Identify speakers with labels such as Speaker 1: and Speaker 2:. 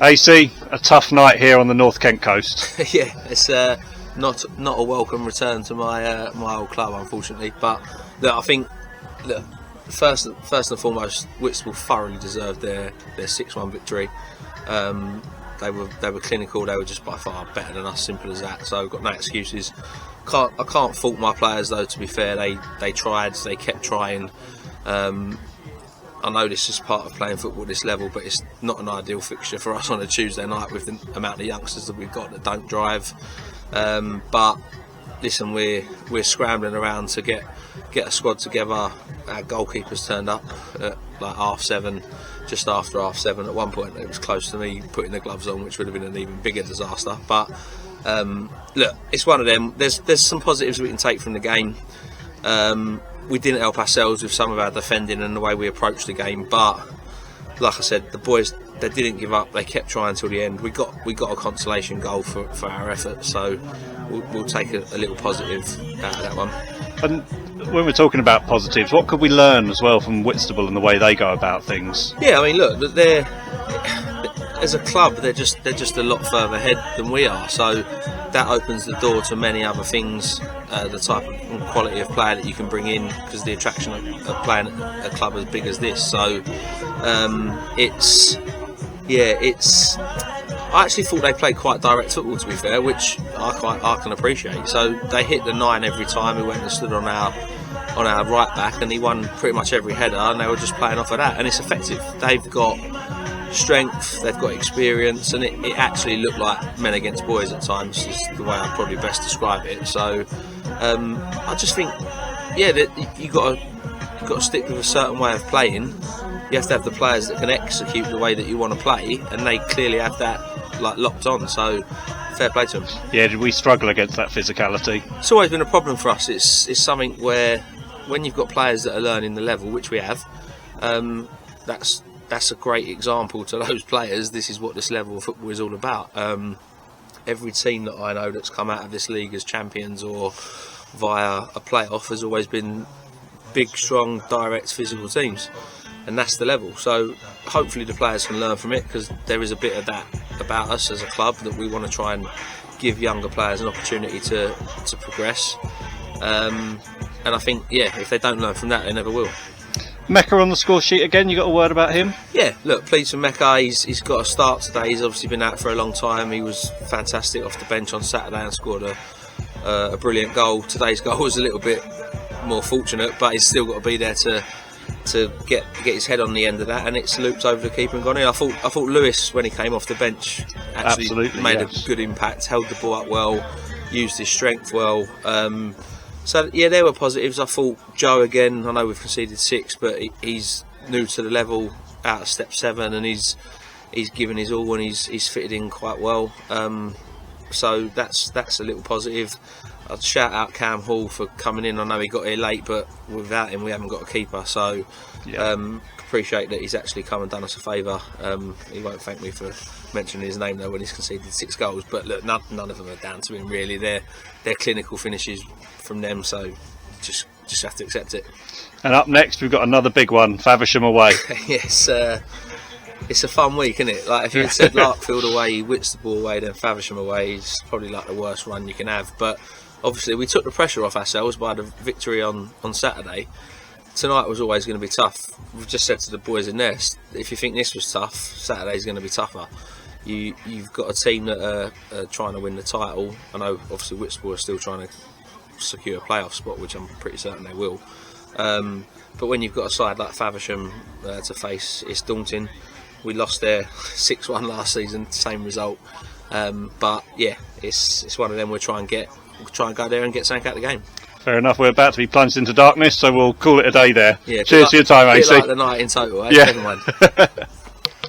Speaker 1: AC, a tough night here on the North Kent coast.
Speaker 2: Yeah, it's not a welcome return to my my old club, unfortunately. But look, I think look, first and foremost, Whitstable thoroughly deserved their 6-1 victory. They were clinical. They were just by far better than us. Simple as that. So I've got no excuses. I can't fault my players though. To be fair, they tried. They kept trying. I know this is part of playing football at this level, but it's not an ideal fixture for us on a Tuesday night with the amount of youngsters that we've got that don't drive. But listen, we're scrambling around to get a squad together. Our goalkeepers turned up at like 7:30, just after 7:30. At one point, it was close to me putting the gloves on, which would have been an even bigger disaster. But look, it's one of them. There's some positives we can take from the game. We didn't help ourselves with some of our defending and the way we approached the game, but like I said, the boys, they didn't give up. They kept trying till the end. We got a consolation goal for our effort, so we'll take a little positive out of that one.
Speaker 1: And when we're talking about positives, what could we learn as well from Whitstable and the way they go about things?
Speaker 2: Yeah, I mean, look, they're as a club, they're just a lot further ahead than we are. So that opens the door to many other things. The type and quality of player that you can bring in, because the attraction of playing at a club as big as this. So I actually thought they played quite direct football, to be fair, which I can appreciate. So they hit the 9 every time. We went and stood on our right back, and he won pretty much every header, and they were just playing off of that, and it's effective. They've got strength, they've got experience, and it actually looked like men against boys at times, is the way I'd probably best describe it. So I just think, yeah, that you got to stick with a certain way of playing. You have to have the players that can execute the way that you want to play, and they clearly have that like locked on. So fair play to them.
Speaker 1: Yeah, did we struggle against that physicality?
Speaker 2: It's always been a problem for us. It's something where when you've got players that are learning the level, which we have, that's a great example to those players. This is what this level of football is all about. Every team that I know that's come out of this league as champions or via a playoff has always been big, strong, direct, physical teams, and that's the level. So hopefully the players can learn from it, because there is a bit of that about us as a club, that we want to try and give younger players an opportunity to progress. And I think, yeah, if they don't learn from that, they never will.
Speaker 1: Mecca on the score sheet again. You got a word about him?
Speaker 2: Yeah, look, pleased for Mecca. He's got a start today. He's obviously been out for a long time. He was fantastic off the bench on Saturday and scored a brilliant goal. Today's goal was a little bit more fortunate, but he's still got to be there to get his head on the end of that, and it's looped over the keeper and gone in. I thought Lewis, when he came off the bench, actually made a good impact, held the ball up well, used his strength well. So yeah, there were positives. I thought Joe again. I know we've conceded 6, but he's new to the level, out of step 7, and he's given his all, and he's fitted in quite well. So that's a little positive. I'd shout out Cam Hall for coming in. I know he got here late, but without him we haven't got a keeper. So appreciate that he's actually come and done us a favour. He won't thank me for mentioning his name though when he's conceded 6 goals. But look, none of them are down to him really. They're clinical finishes from them. So just have to accept it.
Speaker 1: And up next we've got another big one, Faversham away.
Speaker 2: Yes. It's a fun week, isn't it? Like if you had said Larkfield away, Whitstable away, then Faversham away, it's probably like the worst run you can have. But obviously we took the pressure off ourselves by the victory on Saturday. Tonight was always going to be tough. We've just said to the boys in there, if you think this was tough, Saturday's going to be tougher. You've got a team that are trying to win the title. I know obviously Whitstable are still trying to secure a playoff spot, which I'm pretty certain they will. But when you've got a side like Faversham to face, it's daunting. We lost there 6-1 last season, same result. But yeah, it's one of them. We'll try and go there and get something out of the game.
Speaker 1: Fair enough. We're about to be plunged into darkness, so we'll call it a day there. Yeah, cheers for your time, AC.
Speaker 2: Like the night in total.
Speaker 1: Yeah.